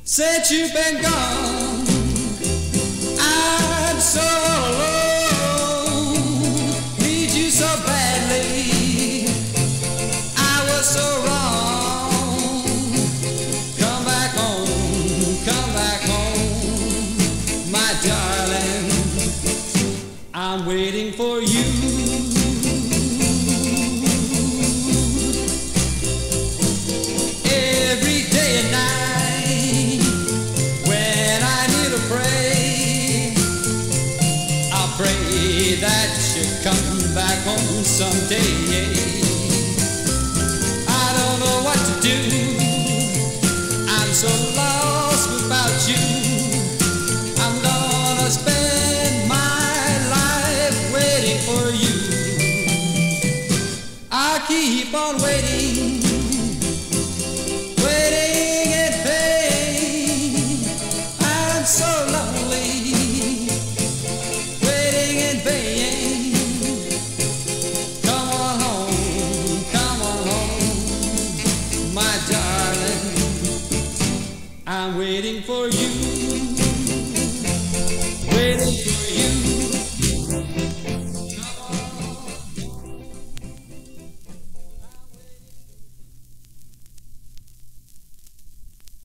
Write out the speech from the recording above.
Since you've been gone, I'm so alone. Need you so badly, I was so wrong. Come back home, my darling. I'm waiting for you. Pray that you come back home someday. I don't know what to do. I'm so lost without you. I'm gonna spend my life waiting for you. I keep on waiting, waiting in vain. I'm so lonely. I'm waiting for you.